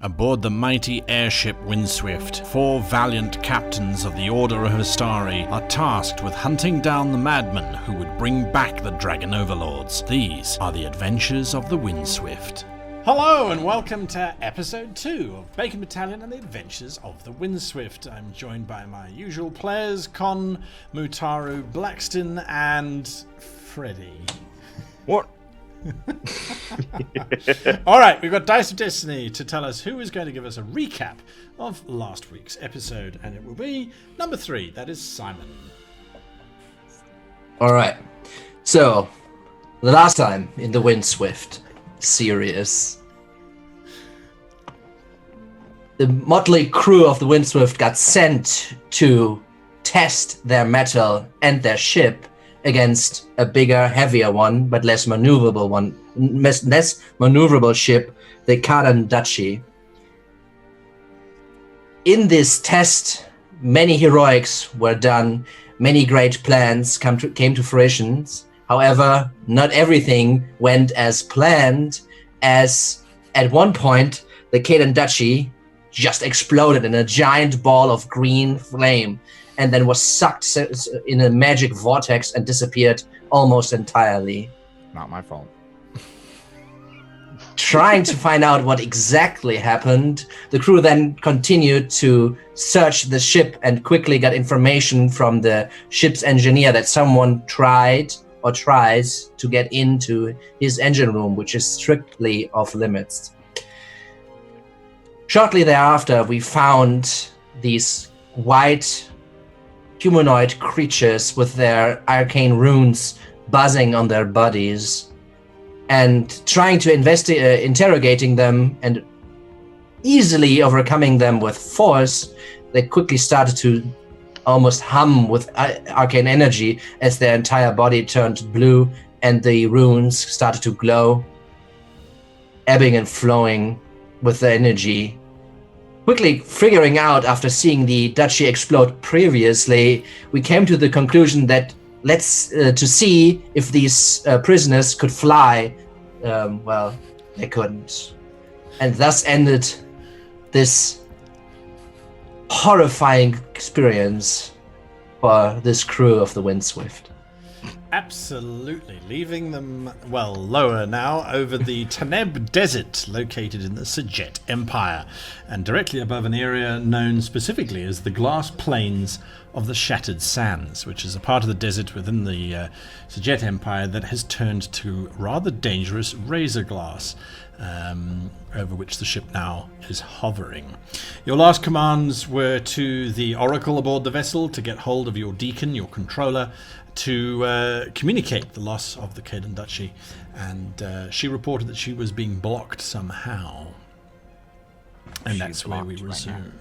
Aboard the mighty airship Windswift, 4 valiant captains of the Order of Astari are tasked with hunting down the madmen who would bring back the Dragon Overlords. These are the adventures of the Windswift. Hello and welcome to episode 2 of Bacon Battalion and the Adventures of the Windswift. I'm joined by my usual players, Con, Mutaru, Blackston, and Freddy. What? Alright, we've got Dice of Destiny to tell us who is going to give us a recap of last week's episode, and it will be number 3, that is Simon. Alright, so the last time in the Windswift series, the motley crew of the Windswift got sent to test their metal and their ship against a bigger, heavier one, but less maneuverable ship, the Kadan Duchy. In this test, many heroics were done, many great plans came to fruition. However, not everything went as planned, as at one point, the Kadan Duchy just exploded in a giant ball of green flame, and then was sucked in a magic vortex and disappeared almost entirely. Not my fault. Trying to find out what exactly happened, the crew then continued to search the ship and quickly got information from the ship's engineer that someone tried or tries to get into his engine room, which is strictly off limits. Shortly thereafter, we found these white humanoid creatures with their arcane runes buzzing on their bodies, and trying to interrogating them and easily overcoming them with force, they quickly started to almost hum with arcane energy as their entire body turned blue and the runes started to glow, ebbing and flowing with the energy. Quickly figuring out, after seeing the duchy explode previously, we came to the conclusion that to see if these prisoners could fly. Well, they couldn't. And thus ended this horrifying experience for this crew of the Windswift. Absolutely, leaving them, well, lower now, over the Taneb Desert, located in the Sajet Empire, and directly above an area known specifically as the Glass Plains of the Shattered Sands, which is a part of the desert within the Sajet Empire that has turned to rather dangerous razor glass, over which the ship now is hovering. Your last commands were to the Oracle aboard the vessel to get hold of your Deacon, your controller, to communicate the loss of the Kadan Duchy, and she reported that she was being blocked somehow. And that's where we resume. Right,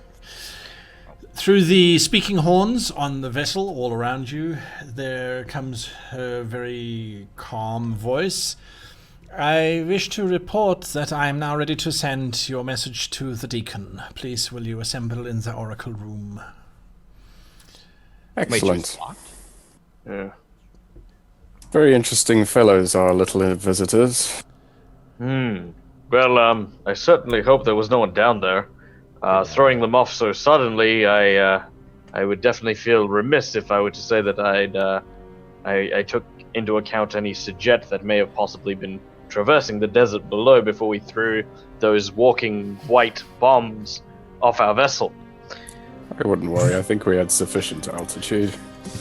through the speaking horns on the vessel all around you, there comes her very calm voice. I wish to report that I am now ready to send your message to the Deacon. Please, will you assemble in the Oracle room? Excellent. Yeah. Very interesting fellows, our little visitors. Well, I certainly hope there was no one down there. Throwing them off so suddenly, I would definitely feel remiss if I were to say that I took into account any Sajet that may have possibly been traversing the desert below before we threw those walking white bombs off our vessel. I wouldn't worry. I think we had sufficient altitude.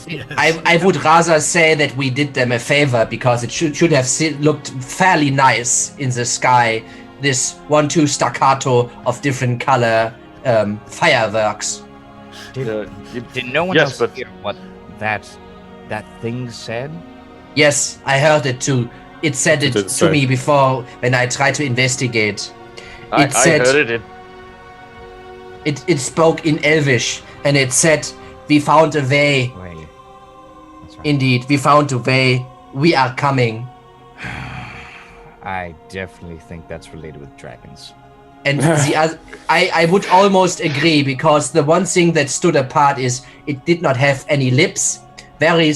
Yes. I would rather say that we did them a favor, because it should have looked fairly nice in the sky, this 1-2 staccato of different color fireworks. Did no one else hear what that thing said? Yes, I heard it too. It said it to me before when I tried to investigate. I heard it. It spoke in Elvish, and it said, "We found a way." That's right. Indeed, we found a way. We are coming. I definitely think that's related with dragons. And the other, I would almost agree, because the one thing that stood apart is it did not have any lips. Very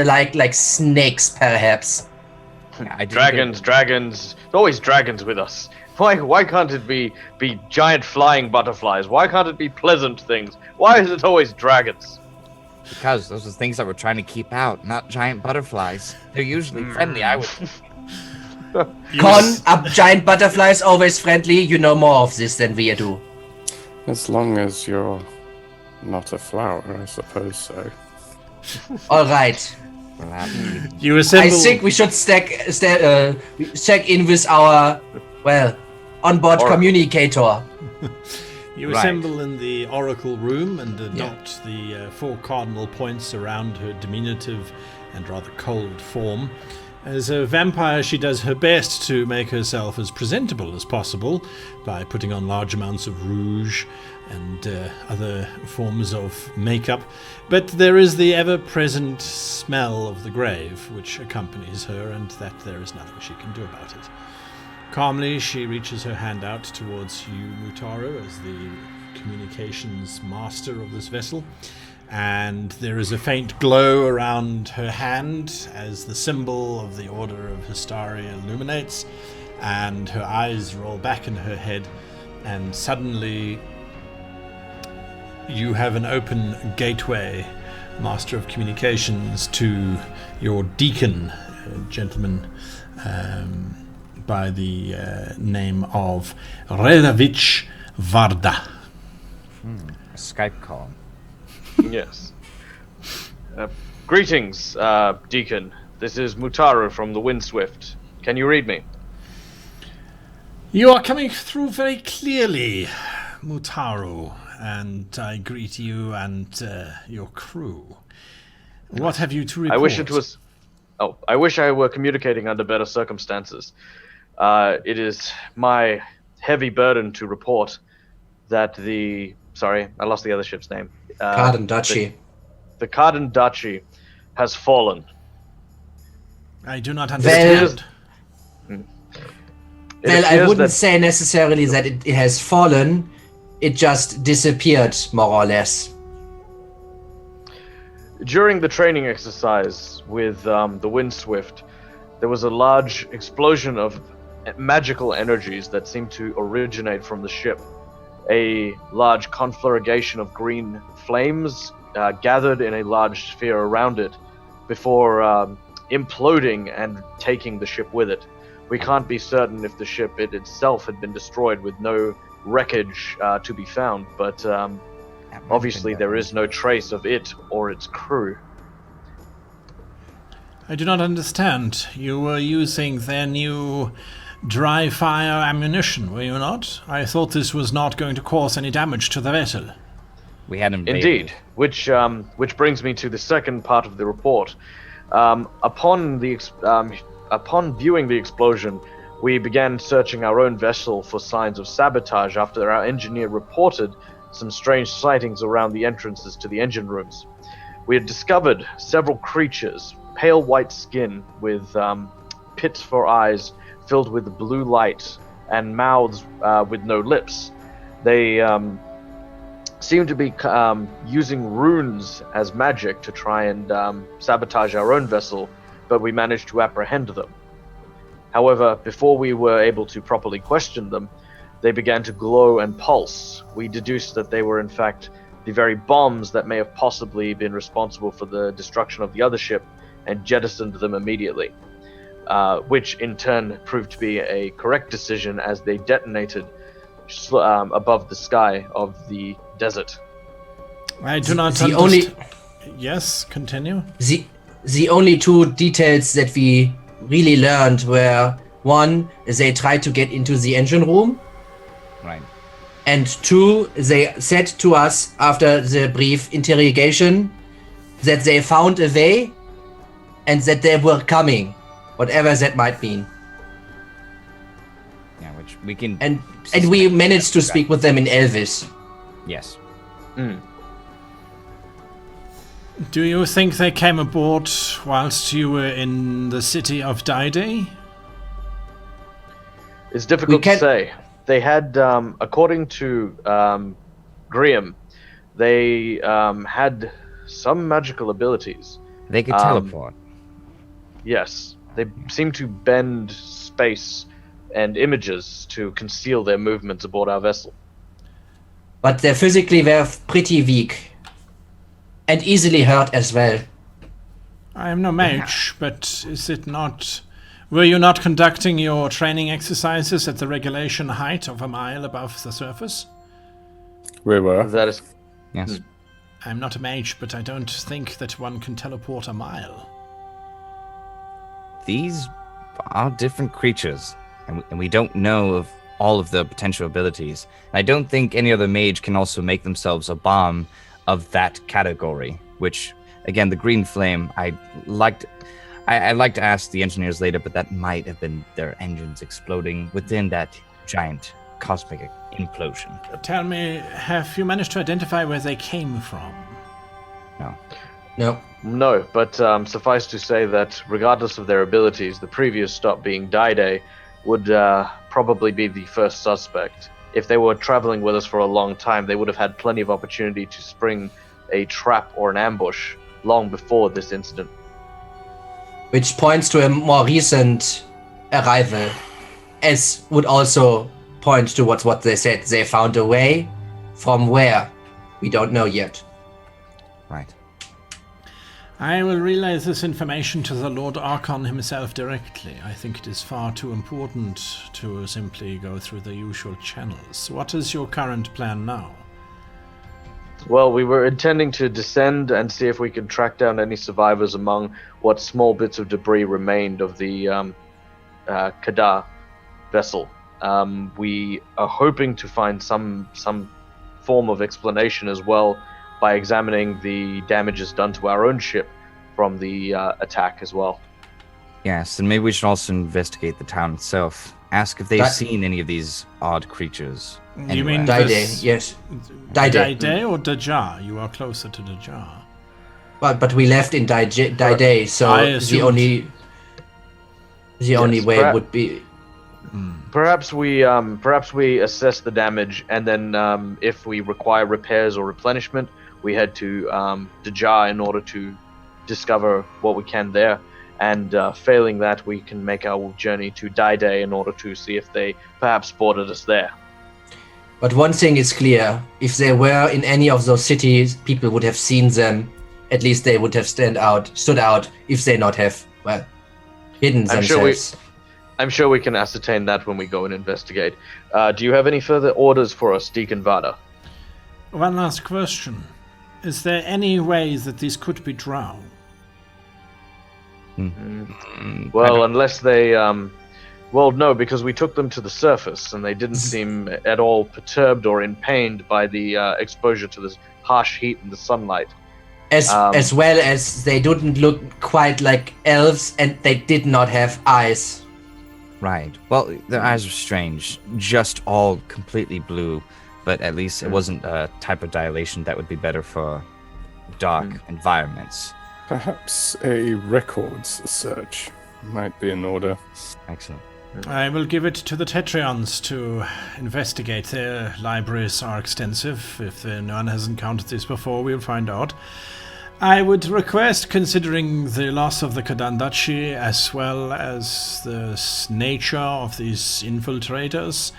like snakes, perhaps. Dragons. Always dragons with us. Why can't it be giant flying butterflies? Why can't it be pleasant things? Why is it always dragons? Because those are things that we're trying to keep out, not giant butterflies. They're usually friendly, I would. Con, are giant butterflies always friendly? You know more of this than we do. As long as you're not a flower, I suppose so. All right. You assemble. I think we should check in with our, onboard communicator. You assemble in the oracle room and adopt the 4 cardinal points around her diminutive and rather cold form. As a vampire, she does her best to make herself as presentable as possible by putting on large amounts of rouge and other forms of makeup. But there is the ever-present smell of the grave which accompanies her, and that there is nothing she can do about it. Calmly, she reaches her hand out towards you, Mutaru, as the communications master of this vessel. And there is a faint glow around her hand as the symbol of the Order of Hystaria illuminates, and her eyes roll back in her head, and suddenly you have an open gateway, Master of Communications, to your Deacon, a gentleman by the name of Redavich Varda. A Skype call. Yes. Greetings, Deacon. This is Mutaru from the Windswift. Can you read me? You are coming through very clearly, Mutaru, and I greet you and your crew. What have you to report? I wish I were communicating under better circumstances. It is my heavy burden to report that Sorry, I lost the other ship's name. Carden Duchy. The Carden Duchy has fallen. I do not understand. Well, I wouldn't say necessarily that it has fallen. It just disappeared, more or less. During the training exercise with the Windswift, there was a large explosion of magical energies that seemed to originate from the ship. A large conflagration of green flames gathered in a large sphere around it before imploding and taking the ship with it. We can't be certain if the ship itself had been destroyed with no wreckage to be found, but obviously there is no trace of it or its crew. I do not understand. You were using their new dry fire ammunition, were you not? I thought this was not going to cause any damage to the vessel. We had invaded. Indeed, which brings me to the second part of the report. Upon viewing the explosion, we began searching our own vessel for signs of sabotage after our engineer reported some strange sightings around the entrances to the engine rooms. We had discovered several creatures, pale white skin with pits for eyes filled with blue light and mouths with no lips. They seem to be using runes as magic to try and sabotage our own vessel, but we managed to apprehend them. However, before we were able to properly question them, they began to glow and pulse. We deduced that they were in fact the very bombs that may have possibly been responsible for the destruction of the other ship, and jettisoned them immediately, which in turn proved to be a correct decision as they detonated above the sky of the desert. I do not understand. Yes, continue. The only two details that we really learned were, one, they tried to get into the engine room. Right. And two, they said to us after the brief interrogation that they found a way and that they were coming, whatever that might mean. Yeah, which we can... And we managed to speak with them in Elvish. Yes. Do you think they came aboard whilst you were in the city of Daide? It's difficult to say. They had, according to Griam, they had some magical abilities. They could teleport. Yes. They seem to bend space and images to conceal their movements aboard our vessel. But they physically were pretty weak. And easily hurt as well. I am no mage, but is it not... Were you not conducting your training exercises at the regulation height of a mile above the surface? We were. That is... Yes. I'm not a mage, but I don't think that one can teleport a mile. These are different creatures, and we don't know of all of the potential abilities. And I don't think any other mage can also make themselves a bomb of that category, which, again, the green flame, I'd like to ask the engineers later, but that might have been their engines exploding within that giant cosmic implosion. Tell me, have you managed to identify where they came from? No. No, but suffice to say that regardless of their abilities, the previous stop being Daide would probably be the first suspect. If they were traveling with us for a long time, they would have had plenty of opportunity to spring a trap or an ambush long before this incident. Which points to a more recent arrival, as would also point to what they said. They found a way. From where? We don't know yet. Right. I will relay this information to the Lord Archon himself directly. I think it is far too important to simply go through the usual channels. What is your current plan now? Well, we were intending to descend and see if we could track down any survivors among what small bits of debris remained of the Kadar vessel. We are hoping to find some form of explanation as well by examining the damages done to our own ship from the attack as well. Yes, and maybe we should also investigate the town itself. Ask if they've seen any of these odd creatures. You mean Daide, yes. Daide. Daide or Dajar? You are closer to Dajar. But we left in Daide, so the only way would be... Perhaps we assess the damage, and then if we require repairs or replenishment, we head to Dajar in order to discover what we can there. And failing that, we can make our journey to Daide in order to see if they perhaps boarded us there. But one thing is clear. If they were in any of those cities, people would have seen them. At least they would have stood out if they not have, hidden themselves. I'm sure we can ascertain that when we go and investigate. Do you have any further orders for us, Deacon Vada? One last question. Is there any way that these could be drowned? Well, unless they... Well, no, because we took them to the surface, and they didn't seem at all perturbed or in pain by the exposure to this harsh heat and the sunlight. As well as they didn't look quite like elves, and they did not have eyes. Right. Well, their eyes were strange. Just all completely blue, but at least it wasn't a type of dilation that would be better for dark environments. Perhaps a records search might be in order. Excellent. I will give it to the Tetrions to investigate. Their libraries are extensive. If no one has encountered this before, we'll find out. I would request, considering the loss of the Kadandachi as well as the nature of these infiltrators,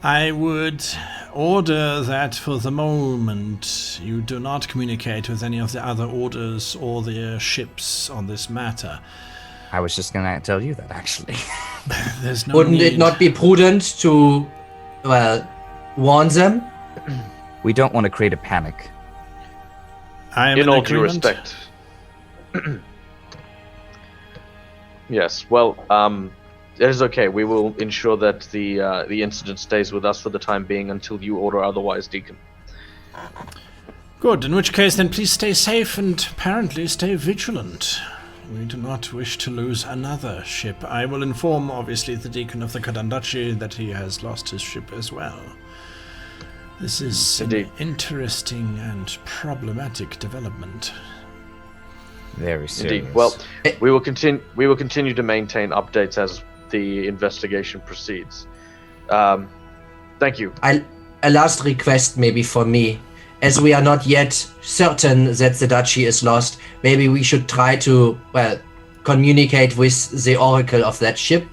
I would order that for the moment you do not communicate with any of the other orders or their ships on this matter. I was just going to tell you that, actually. There's no Wouldn't need. it not be prudent to, warn them? We don't want to create a panic. I am in all due agreement. respect. Yes, well, it is okay. We will ensure that the incident stays with us for the time being until you order otherwise, Deacon. Good, in which case then please stay safe and apparently stay vigilant. We do not wish to lose another ship. I will inform, obviously, the Deacon of the Kadandachi that he has lost his ship as well. This is Indeed. an interesting and problematic development. Very serious. Indeed. Well, we will continue to maintain updates as the investigation proceeds. Thank you. A last request maybe for me. As we are not yet certain that the duchy is lost, maybe we should try to, communicate with the oracle of that ship.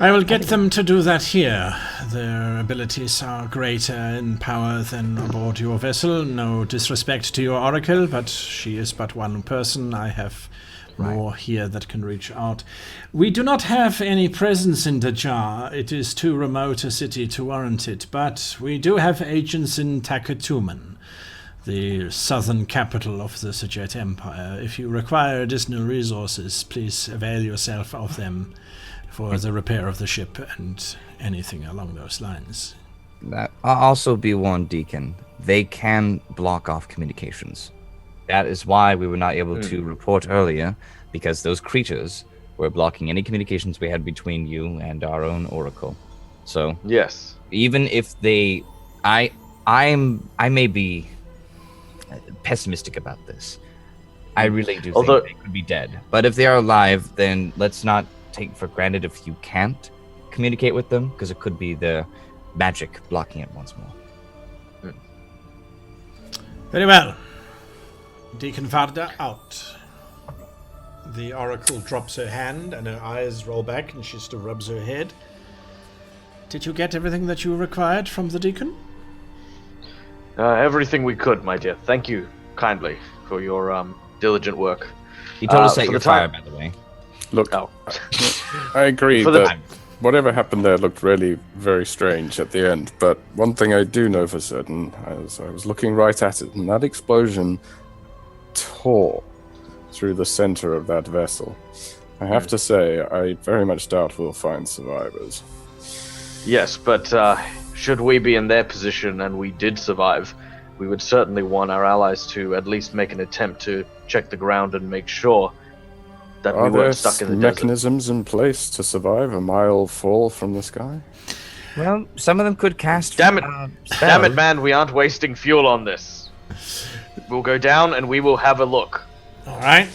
I will get them to do that here. Their abilities are greater in power than aboard your vessel. No disrespect to your oracle, but she is but one person. I have more here that can reach out. We do not have any presence in Dajar. It is too remote a city to warrant it, but we do have agents in Takatuman, the southern capital of the Sajet Empire. If you require additional resources, please avail yourself of them for the repair of the ship and anything along those lines. That I'll also be warned, Deacon. They can block off communications. That is why we were not able to report earlier, because those creatures were blocking any communications we had between you and our own oracle. So Yes. even if they, I may be pessimistic about this. I really do think they could be dead. But if they are alive, then let's not take for granted if you can't communicate with them, because it could be the magic blocking it once more. Very well. Deacon Varda out. The oracle drops her hand and her eyes roll back and she still rubs her head. Did you get everything that you required from the Deacon? Everything we could, my dear. Thank you kindly for your diligent work. He told us that for you're the time- fire, by the way. Look, Oh. I agree For the that time. whatever happened there looked really very strange at the end. But one thing I do know for certain, as I was looking right at it, and that explosion tore through the center of that vessel. I have to say, I very much doubt we'll find survivors. Yes, but should we be in their position and we did survive, we would certainly want our allies to at least make an attempt to check the ground and make sure that we Are there weren't stuck in the desert. mechanisms in place to survive a mile fall from the sky? Well, some of them could cast. Damn it! Spells. Damn it, man! We aren't wasting fuel on this. We'll go down and we will have a look. Alright.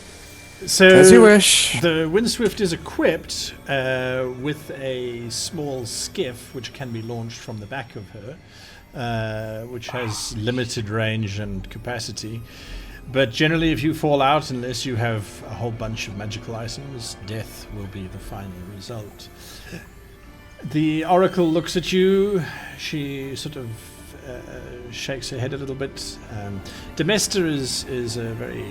So As you wish. The Windswift is equipped with a small skiff which can be launched from the back of her, which has limited range and capacity. But generally, if you fall out, unless you have a whole bunch of magical items, death will be the final result. The Oracle looks at you. She sort of shakes her head a little bit. Demester is a very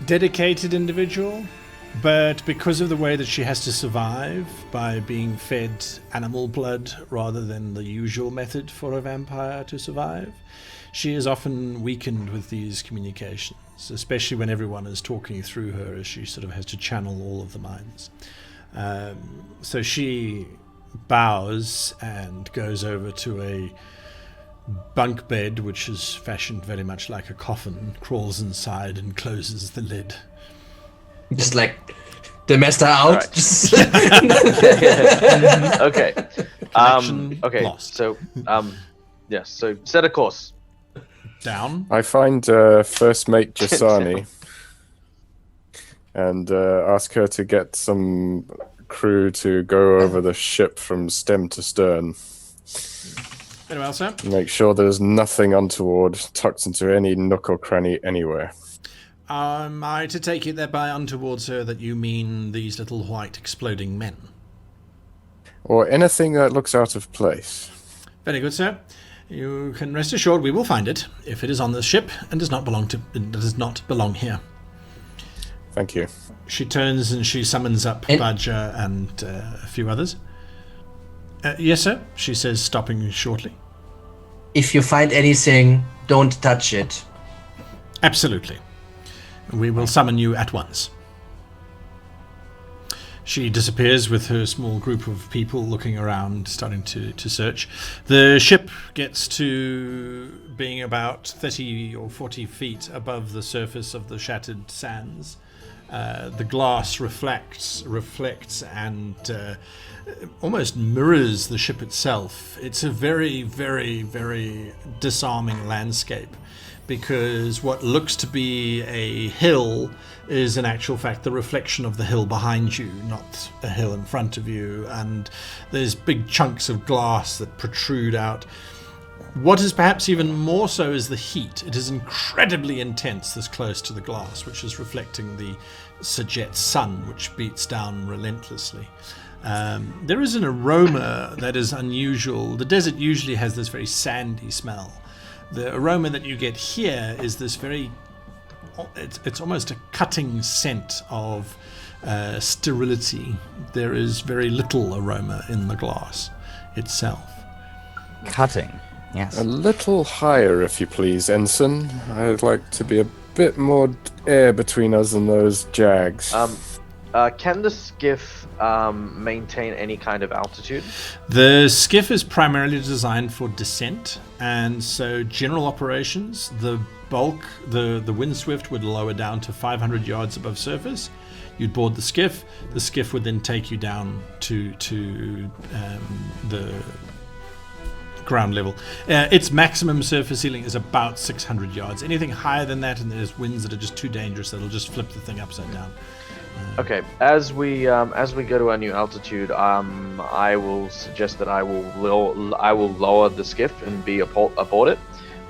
dedicated individual, but because of the way that she has to survive by being fed animal blood rather than the usual method for a vampire to survive, she is often weakened with these communications, especially when everyone is talking through her, as she sort of has to channel all of the minds. So she bows and goes over to a bunk bed, which is fashioned very much like a coffin, crawls inside and closes the lid. Just like Demester out. Alright. Just Okay. Connection Okay. lost. So, yes. So set a course. Down. I find First Mate Jasani and ask her to get some crew to go over the ship from stem to stern. Very well, sir. Make sure there's nothing untoward tucked into any nook or cranny anywhere. Am I to take it that by untoward, sir, that you mean these little white exploding men? Or anything that looks out of place. Very good, sir. You can rest assured we will find it if it is on this ship and does not belong here. Thank you. She turns and she summons up Badger and a few others. Yes, sir, she says, stopping shortly. if you find anything, don't touch it. Absolutely. We will summon you at once. She disappears with her small group of people looking around, starting to search. The ship gets to being about 30 or 40 feet above the surface of the shattered sands. The glass reflects and almost mirrors the ship itself. It's a very, very, very disarming landscape, because what looks to be a hill is in actual fact the reflection of the hill behind you, not a hill in front of you, and there's big chunks of glass that protrude out. What is perhaps even more so is the heat. It is incredibly intense this close to the glass, which is reflecting the Sajet sun, which beats down relentlessly. There is an aroma that is unusual. The desert usually has this very sandy smell. The aroma that you get here is this very... It's almost a cutting scent of sterility. There is very little aroma in the glass itself. Cutting. Yes. A little higher, if you please, Ensign. I'd like to be a bit more air between us and those jags. Can the skiff maintain any kind of altitude? The skiff is primarily designed for descent, and so general operations, the bulk, the Windswift would lower down to 500 yards above surface. You'd board the skiff would then take you down to the ground level. Its maximum surface ceiling is about 600 yards. Anything higher than that, and there's winds that are just too dangerous, that'll just flip the thing upside down. Okay, as we go to our new altitude, I will suggest that I will lower the skiff and be aboard it,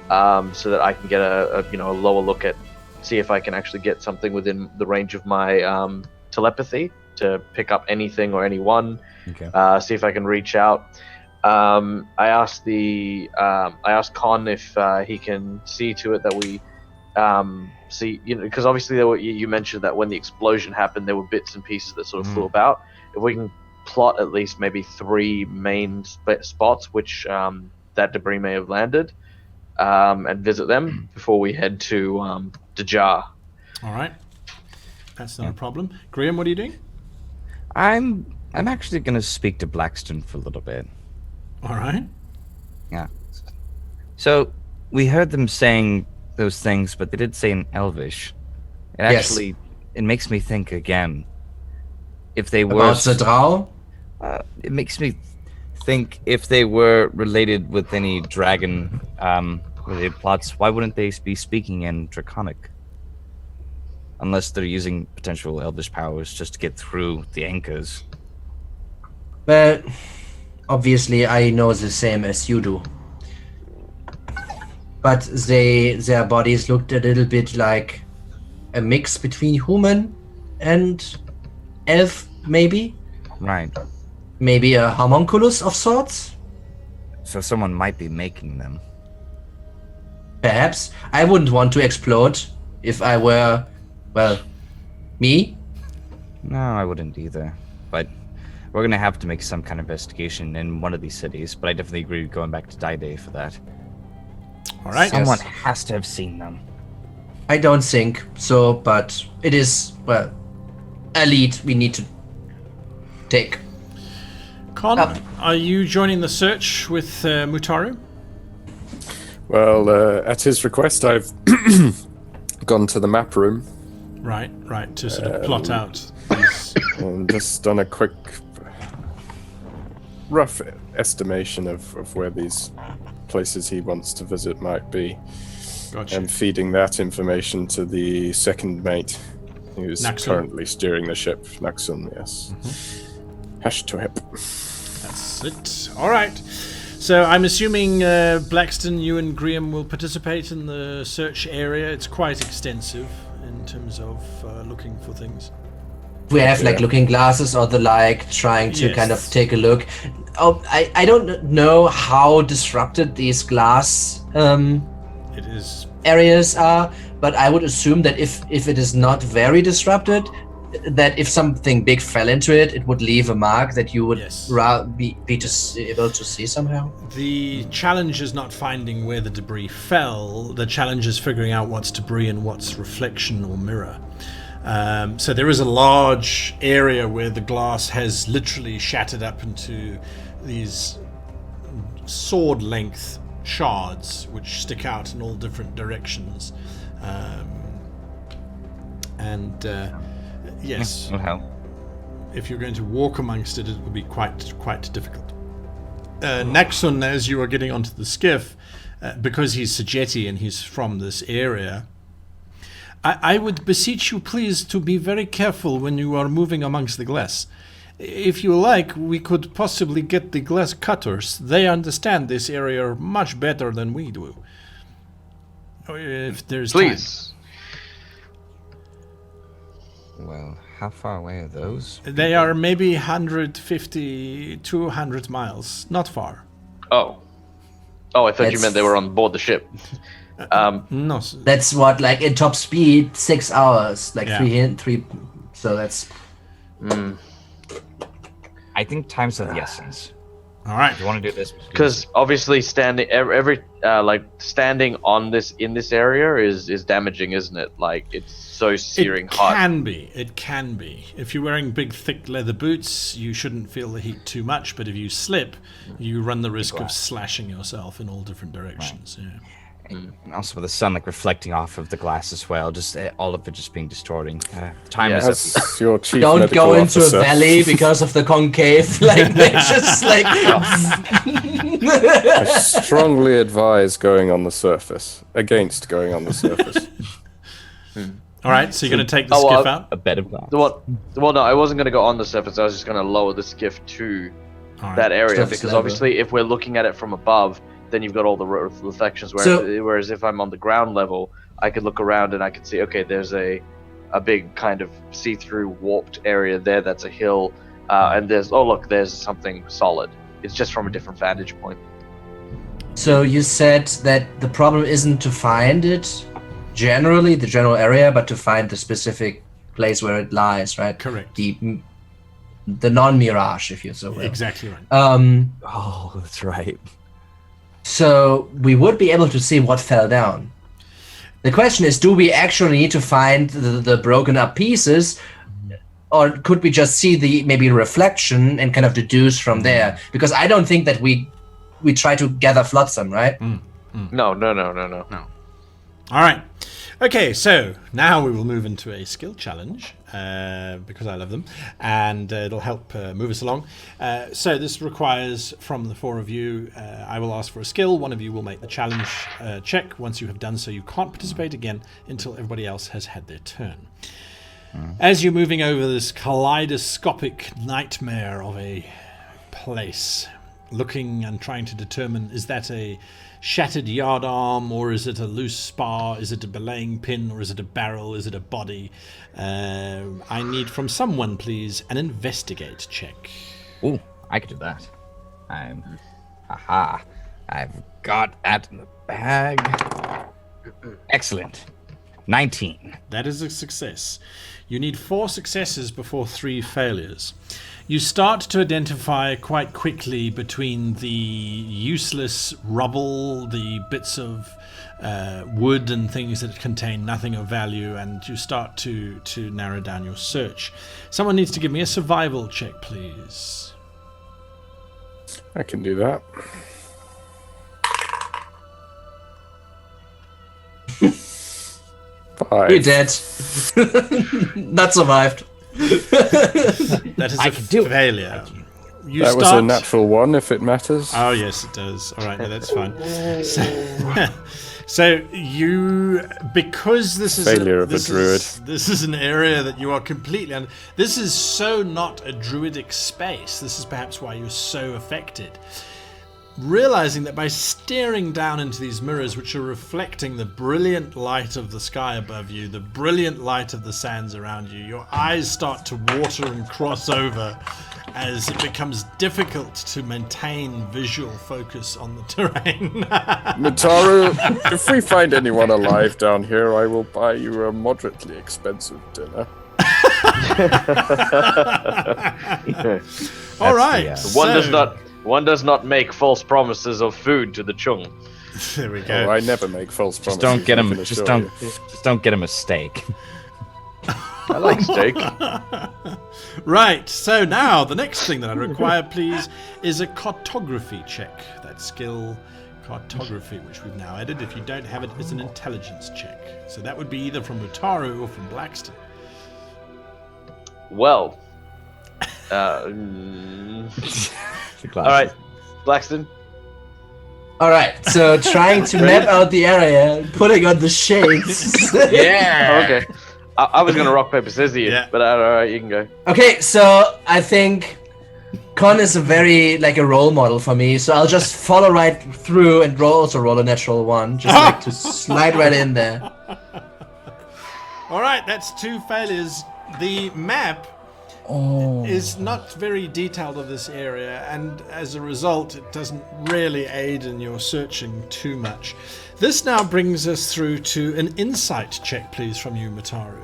so that I can get a lower look at, see if I can actually get something within the range of my telepathy to pick up anything or anyone. Okay. See if I can reach out. I asked Con if he can see to it that we see, because obviously you mentioned that when the explosion happened, there were bits and pieces that sort of flew about. If we can plot at least maybe 3 main spots which that debris may have landed, and visit them before we head to Dajar. All right, that's not a problem. Graham, what are you doing? I'm actually going to speak to Blackstone for a little bit. All right. Yeah. So we heard them saying those things, but they did say in Elvish. It makes me think again. If they were about the drow, it makes me think if they were related with any dragon related plots, why wouldn't they be speaking in Draconic? Unless they're using potential Elvish powers just to get through the anchors. well, obviously I know the same as you do. But their bodies looked a little bit like a mix between human and elf, maybe? Right. Maybe a homunculus of sorts? So someone might be making them. Perhaps. I wouldn't want to explode if I were, well, me. No, I wouldn't either. But we're going to have to make some kind of investigation in one of these cities. But I definitely agree with going back to Day for that. All right. Someone has to have seen them. I don't think so, but it is, well, a lead we need to take. Con, Up. are you joining the search with Mutaru? Well, at his request, I've gone to the map room Right, to sort of plot out these. and just done a quick, rough estimation of where these places he wants to visit might be. Gotcha. And feeding that information to the second mate, who's Naxun. currently steering the ship, Naxun, yes. Hash to hip. That's it. All right. So I'm assuming Blackstone, you and Graham will participate in the search area. It's quite extensive in terms of looking for things. We have like looking glasses or the like, trying to Yes. kind of take a look. Oh, I don't know how disrupted these glass It is. areas are, but I would assume that if it is not very disrupted, that if something big fell into it, it would leave a mark that you would Yes. be just able to see somehow. The challenge is not finding where the debris fell. The challenge is figuring out what's debris and what's reflection or mirror. So there is a large area where the glass has literally shattered up into these sword-length shards which stick out in all different directions. Yes, Will help. if you're going to walk amongst it, it will be quite difficult. Naxun, as you are getting onto the skiff, because he's Sajeti and he's from this area, I would beseech you, please, to be very careful when you are moving amongst the glass. if you like, we could possibly get the glass cutters. They understand this area much better than we do. If there's Please. Well, how far away are those? time. They are maybe 150, 200 miles. Not far. Oh, I thought you meant they were on board the ship. No. That's what, like, in top speed, 6 hours. Like, Yeah. three. So that's... I think time's of the essence. All right. If you want to do this, Because obviously standing standing on this in this area is damaging, isn't it? Like it's so searing It hot. can be. It can be. If you're wearing big, thick leather boots, you shouldn't feel the heat too much. But if you slip, you run the risk of slashing yourself in all different directions. Yeah. and also with the sun like reflecting off of the glass as well, just all of it just being distorting. Time is As your chief Don't medical go into officer, a valley because of the concave. Like, they're just like... I strongly advise going on the surface. Against going on the surface. All right. So you're going to take the Oh, skiff out. a bed of glass. Well, no, I wasn't going to go on the surface. I was just going to lower the skiff to All right. that area Surface because level. obviously, if we're looking at it from above, then you've got all the reflections. Whereas if I'm on the ground level, I could look around and I could see, okay, there's a big kind of see-through warped area there. That's a hill, and there's something solid. It's just from a different vantage point. So you said that the problem isn't to find it, generally, the general area, but to find the specific place where it lies, right? Correct. The non-mirage, if you so will. Exactly right. Oh, that's right. So we would be able to see what fell down. The question is, do we actually need to find the broken up pieces, or could we just see the maybe reflection and kind of deduce from there? Because I don't think that we try to gather flotsam, right? No. All right. Okay, so now we will move into a skill challenge because I love them, and it'll help move us along. So this requires from the four of you, I will ask for a skill. One of you will make the challenge check. Once you have done so, you can't participate again until everybody else has had their turn. As you're moving over this kaleidoscopic nightmare of a place, looking and trying to determine, is that a shattered yard arm, or is it a loose spar, is it a belaying pin, or is it a barrel, is it a body? I need from someone, please, an investigate check. Ooh, I could do that. I've got that in the bag. Excellent. 19. That is a success. You need 4 successes before 3 failures. You start to identify quite quickly between the useless rubble, the bits of wood and things that contain nothing of value, and you start to narrow down your search. Someone needs to give me a survival check, please. I can do that. Five. You're dead. Not survived. That is I a can do it. failure. You That was a start- natural one, if it matters. Oh yes, it does. All right, no, that's fine. So you, because this is Failure of a druid. This is an area that you are completely. This is so not a druidic space. This is perhaps why you're so affected. Realizing that by staring down into these mirrors, which are reflecting the brilliant light of the sky above you, the brilliant light of the sands around you, your eyes start to water and cross over as it becomes difficult to maintain visual focus on the terrain. Mataru, if we find anyone alive down here, I will buy you a moderately expensive dinner. All right. One does not make false promises of food to the Chung. There we go. Oh, I never make false promises. Just don't get I him. can Just assure you. don't get him a steak. I like steak. Right, so now the next thing that I require, please, is a cartography check. That skill, cartography, which we've now added. If you don't have it, it's an intelligence check. So that would be either from Utaru or from Blackston. Well, all right, Blackston. All right, so trying to map out the area, putting on the shades. Yeah. Okay. I was gonna rock paper scissors you, Yeah. but alright, you can go. Okay, so I think Con is a role model for me, so I'll just follow right through and also roll a natural one, just like to slide right in there. All right, that's 2 failures. The map is not very detailed of this area, and as a result, it doesn't really aid in your searching too much. This now brings us through to an insight check, please, from you, Mataru.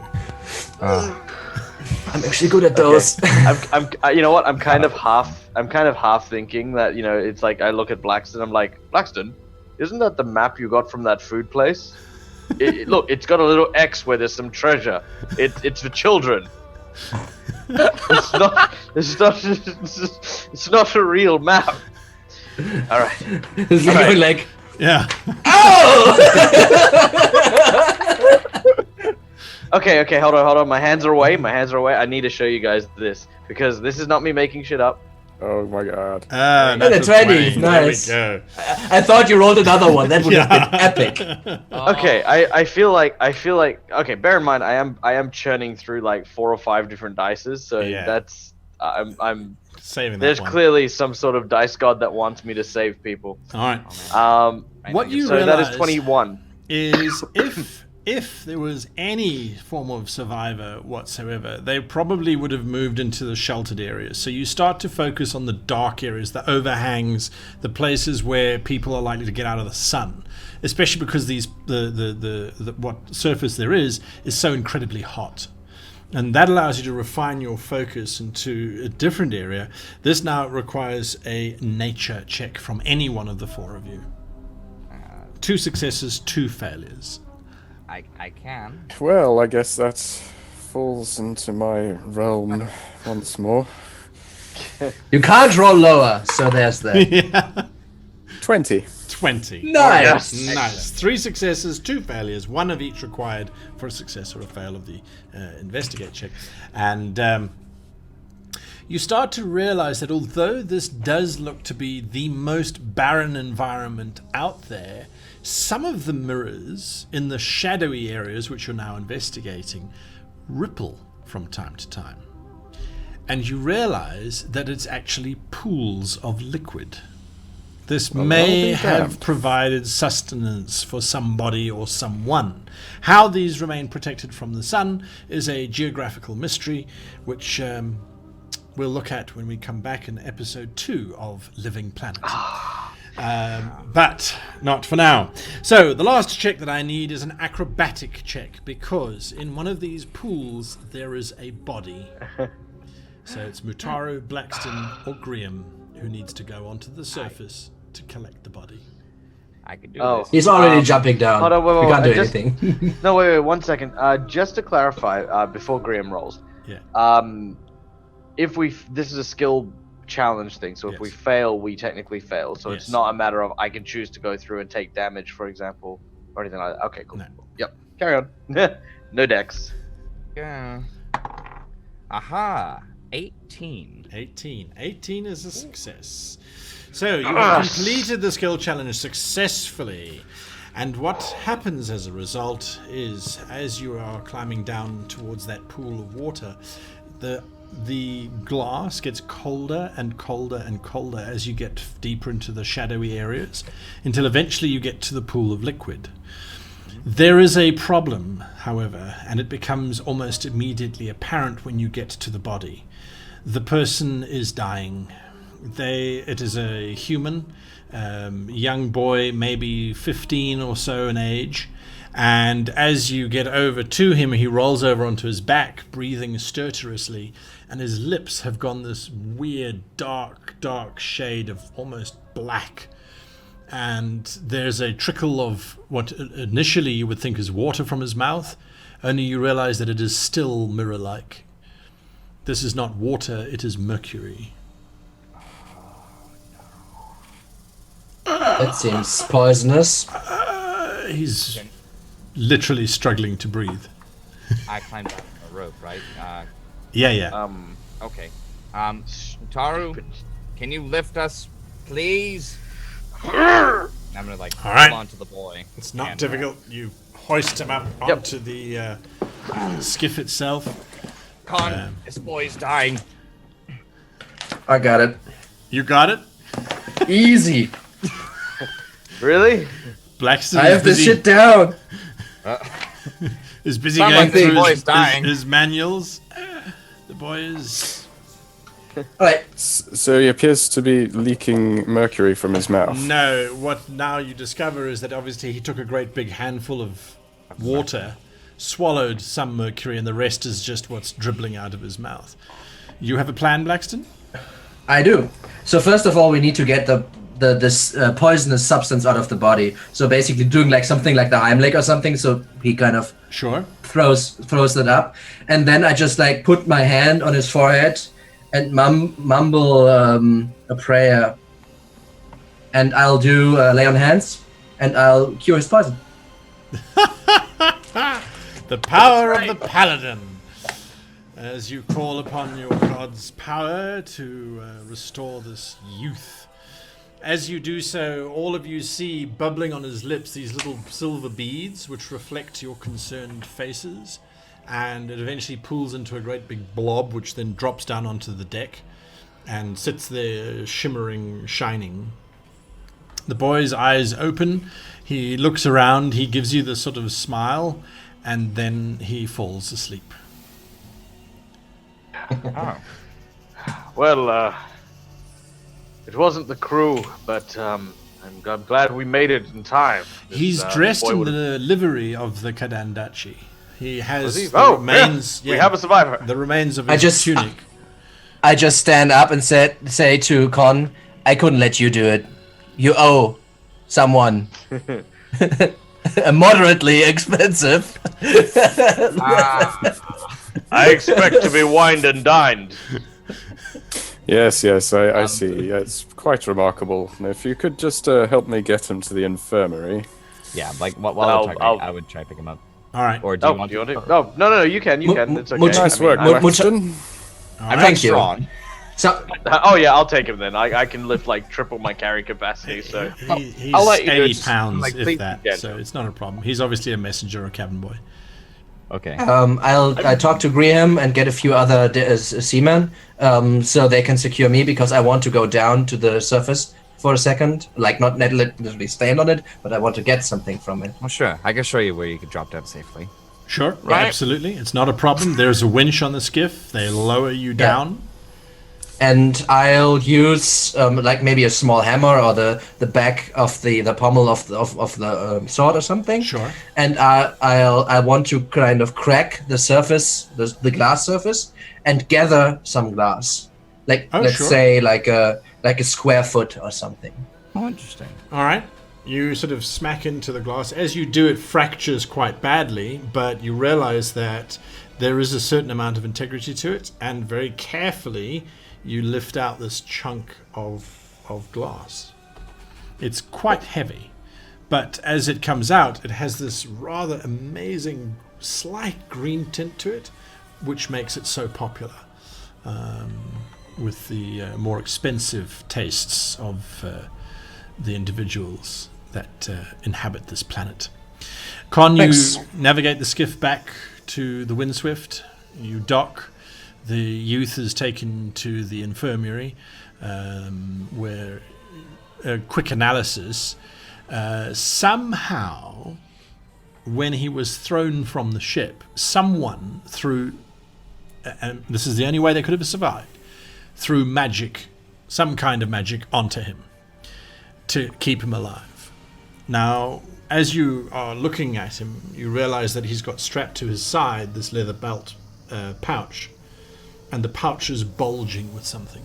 I'm actually good at those. You know what? I'm kind of half thinking that, you know, it's like I look at Blackston, I'm like, Blackston, isn't that the map you got from that food place? Look, it's got a little X where there's some treasure. It's for children. It's not a real map. All right. It's going like, Yeah. Okay, hold on. My hands are away. I need to show you guys this because this is not me making shit up. Oh my god. Natural 20, nice. There we go. I thought you rolled another one. That would have been epic. Okay, I feel like okay. Bear in mind, I am churning through like 4 or 5 different dices, so Yeah. that's I'm. Saving that There's one. clearly some sort of dice god that wants me to save people. All right. What you So that realize is 21. is if there was any form of survivor whatsoever, they probably would have moved into the sheltered areas. So you start to focus on the dark areas, the overhangs, the places where people are likely to get out of the sun, especially because the what surface there is so incredibly hot. And that allows you to refine your focus into a different area. This now requires a nature check from any one of the 4 of you. 2 successes, 2 failures. I can. Well, I guess that falls into my realm once more. You can't roll lower, so there's that. 20. 20. Nice. Nice. 3 successes, 2 failures, 1 of each required for a success or a fail of the investigate check. And you start to realize that although this does look to be the most barren environment out there, some of the mirrors in the shadowy areas which you're now investigating ripple from time to time. And you realize that it's actually pools of liquid. This may have provided sustenance for somebody or someone. How these remain protected from the sun is a geographical mystery, which we'll look at when we come back in episode 2 of Living Planet. But not for now. So the last check that I need is an acrobatic check, because in one of these pools there is a body. So it's Mutaru, Blackston, or Graham who needs to go onto the surface to collect the body. I could do Oh. this. He's already jumping down. Hold on, wait, we can't do just- anything. No, wait, 1 second. Just to clarify, before Graham rolls, Yeah. if this is a skill challenge thing, so if we Yes. fail, we technically fail. So Yes. it's not a matter of I can choose to go through and take damage, for example, or anything like that. Okay, cool. No. Yep, carry on. No dex. Yeah. Aha. 18. 18 is a success. So you have completed the skill challenge successfully. And what happens as a result is, as you are climbing down towards that pool of water, the glass gets colder and colder and colder as you get deeper into the shadowy areas, until eventually you get to the pool of liquid. There is a problem, however, and it becomes almost immediately apparent when you get to the body. The person is dying. It is a human, young boy, maybe 15 or so in age, and as you get over to him, he rolls over onto his back, breathing stertorously, and his lips have gone this weird, dark shade of almost black. And there's a trickle of what initially you would think is water from his mouth, only you realize that it is still mirror-like. This is not water, it is mercury. That seems poisonous. He's literally struggling to breathe. I climbed up a rope, right? Yeah. Okay. Taru, can you lift us, please? I'm gonna All right. hold on to the boy. It's not and, difficult. You hoist him up Yep. onto the skiff itself. Con, this boy's dying. I got it. You got it? Easy. Really? Blackston I have this shit down. is busy Sound going like the through boy's dying. his manuals. The boy is... All right. So he appears to be leaking mercury from his mouth. No, what now you discover is that obviously he took a great big handful of water, swallowed some mercury, and the rest is just what's dribbling out of his mouth. You have a plan, Blackston? I do. So first of all, we need to get this poisonous substance out of the body. So basically doing like something like the Heimlich or something. So he kind of Sure. throws it up, and then I just like put my hand on his forehead and mumble a prayer, and I'll do lay on hands, and I'll cure his poison. The power of the paladin. As you call upon your god's power to restore this youth. As you do so, all of you see bubbling on his lips these little silver beads which reflect your concerned faces, and it eventually pools into a great big blob which then drops down onto the deck and sits there shimmering, shining. The boy's eyes open, he looks around, he gives you the sort of smile, and then he falls asleep. Oh. Well, it wasn't the crew, but I'm glad we made it in time. He's This, dressed boy in would've- the livery of the Kadandachi. He has Was he? the Oh, remains. yeah. We have a survivor. The remains of I his just- tunic. I just stand up and say to Con, I couldn't let you do it. You owe someone a moderately expensive. I expect to be wined and dined. Yes, I see. Yeah, it's quite remarkable. And if you could just help me get him to the infirmary. Yeah, like while I'll- we're talking, I'll- I would try to pick him up. All right. Or do Oh, you want do you to? want to? No, you can. You can. It's okay. Nice work, Mu- mu- Blackston. All I'm right. Thank you. strong. So Oh yeah, I'll take him then. I can lift like triple my carry capacity. So He's I'll let you do it, 80 just, pounds, like, if please that. again. So it's not a problem. He's obviously a messenger or cabin boy. Okay. I talk to Graham and get a few other seamen, so they can secure me because I want to go down to the surface for a second, like not literally stand on it, but I want to get something from it. Well, sure. I can show you where you could drop down safely. Sure, Right. absolutely. It's not a problem. There's a winch on the skiff. They lower you down. And I'll use like maybe a small hammer or the back of the pommel of the sword or something. Sure. And I want to kind of crack the surface, the glass surface, and gather some glass, like Oh, let's sure. say like a square foot or something. Oh, interesting. All right. You sort of smack into the glass. As you do, it fractures quite badly, but you realize that there is a certain amount of integrity to it, and very carefully you lift out this chunk of glass. It's quite heavy, but as it comes out, it has this rather amazing slight green tint to it, which makes it so popular with the more expensive tastes of the individuals that inhabit this planet. Con, you Thanks. navigate the skiff back to the Windswift. You dock. The youth is taken to the infirmary, where a quick analysis. Somehow, when he was thrown from the ship, someone threw, and this is the only way they could have survived, threw magic, some kind of magic, onto him to keep him alive. Now, as you are looking at him, you realize that he's got strapped to his side this leather belt pouch, and the pouch is bulging with something.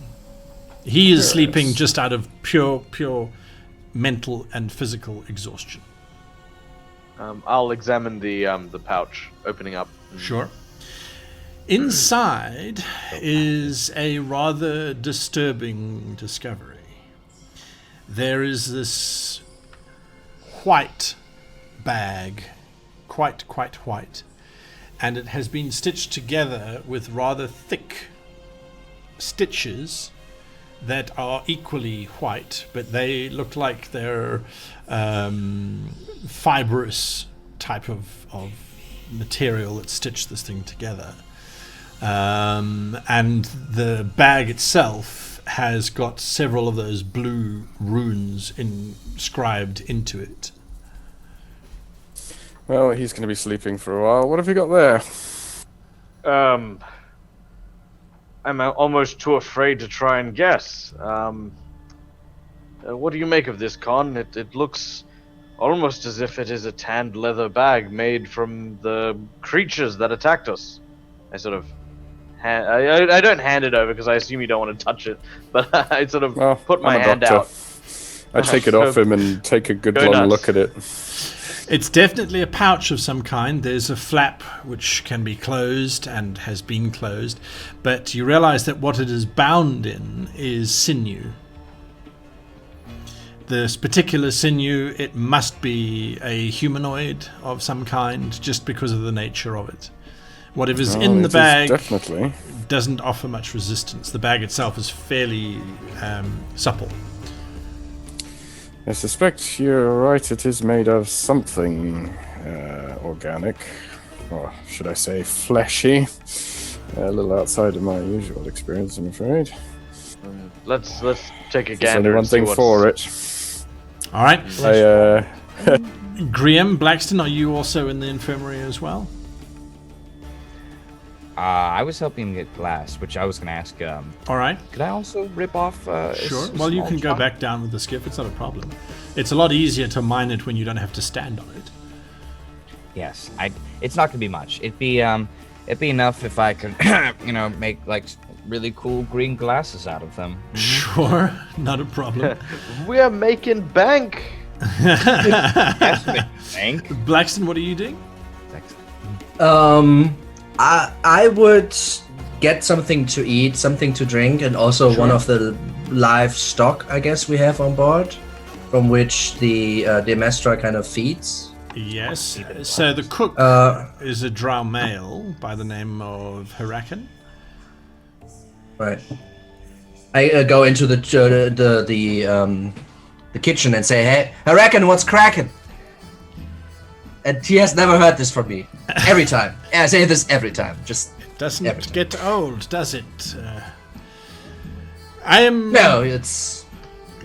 He is sleeping just out of pure mental and physical exhaustion. I'll examine the pouch, opening up. Sure. Inside is a rather disturbing discovery. There is this white bag, quite white, and it has been stitched together with rather thick stitches that are equally white, but they look like they're fibrous type of material that stitched this thing together. And the bag itself has got several of those blue runes inscribed into it. Well, he's going to be sleeping for a while. What have you got there? I'm almost too afraid to try and guess. What do you make of this, Con? It looks almost as if it is a tanned leather bag made from the creatures that attacked us. I sort of... I don't hand it over because I assume you don't want to touch it, but I sort of put my hand out. I take it off him and take a good long look at it. It's definitely a pouch of some kind. There's a flap which can be closed and has been closed, but you realize that what it is bound in is sinew. This particular sinew, it must be a humanoid of some kind just because of the nature of it. Whatever's in the bag definitely doesn't offer much resistance. The bag itself is fairly supple. I suspect you're right, it is made of something organic, or should I say fleshy. A little outside of my usual experience, I'm afraid. Let's take a There's only gander one and see thing what's... for it. All right. I, Blackston, are you also in the infirmary as well? I was helping him get glass, which I was going to ask. All right. Could I also rip off? Sure. Well, you can go back down with the skiff. It's not a problem. It's a lot easier to mine it when you don't have to stand on it. Yes, it's not going to be much. It'd be enough if I could, make like really cool green glasses out of them. Sure, not a problem. We are making bank. Yes, bank. Blackston, what are you doing? I would get something to eat, something to drink, and also one of the livestock, I guess, we have on board, from which the Demestra kind of feeds. Yes. So the cook is a drow male by the name of Hurakan. Right. I go into the kitchen and say, "Hey, Hurakan, what's cracking?" And he has never heard this from me. Every time. I say this every time. Just it doesn't every time. get old, does it? I am... No,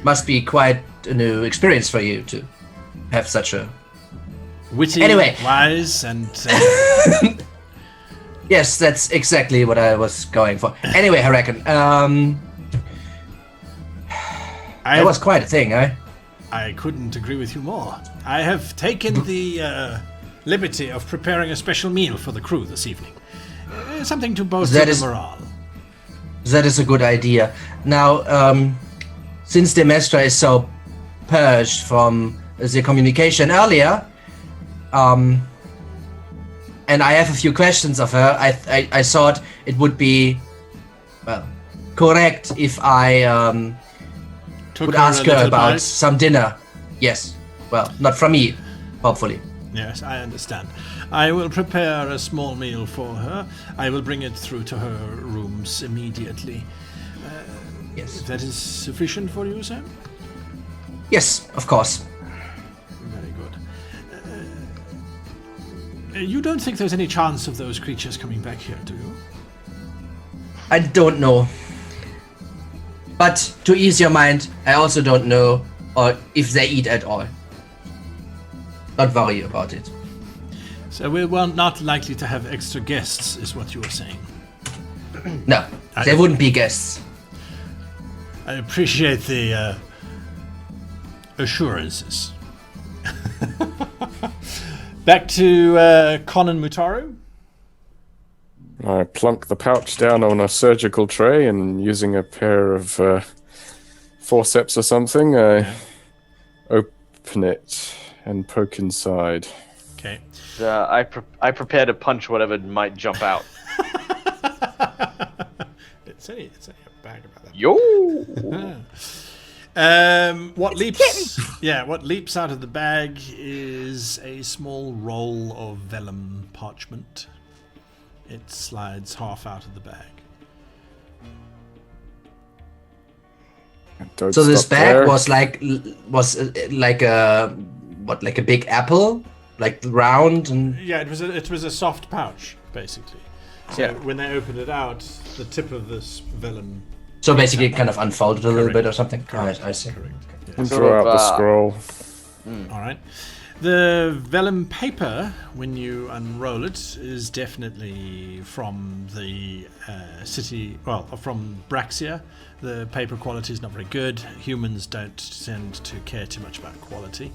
must be quite a new experience for you to have such a... witty, Anyway. wise, and... Yes, that's exactly what I was going for. Anyway, Hurakan, that was quite a thing, eh? I couldn't agree with you more. I have taken the liberty of preparing a special meal for the crew this evening. Something to bolster the morale. That is a good idea. Now, since Demestra is so purged from the communication earlier, and I have a few questions of her, I thought it would be, correct if I would ask her about some dinner. Yes. Well, not from me, hopefully. Yes, I understand. I will prepare a small meal for her. I will bring it through to her rooms immediately. Yes. That is sufficient for you, sir? Yes, of course. Very good. You don't think there's any chance of those creatures coming back here, do you? I don't know. But to ease your mind, I also don't know or if they eat at all. Don't worry about it. So we're not likely to have extra guests, is what you were saying. No, they wouldn't be guests. I appreciate the assurances. Back to Con and Mutaru. I plunk the pouch down on a surgical tray and using a pair of forceps or something, I open it and poke inside. Okay. I prepare to punch whatever might jump out. It's only a bag about that. Yo! What leaps out of the bag is a small roll of vellum parchment. It slides half out of the bag. So this bag was like a big apple like round and? Yeah, it was a soft pouch basically. So when they opened it out, the tip of this vellum. So basically, it kind of unfolded a little bit or something. Correct. I see. Correct. Yes. And draw out the scroll. All right. The vellum paper, when you unroll it, is definitely from the city, from Braxia. The paper quality is not very good. Humans don't tend to care too much about quality.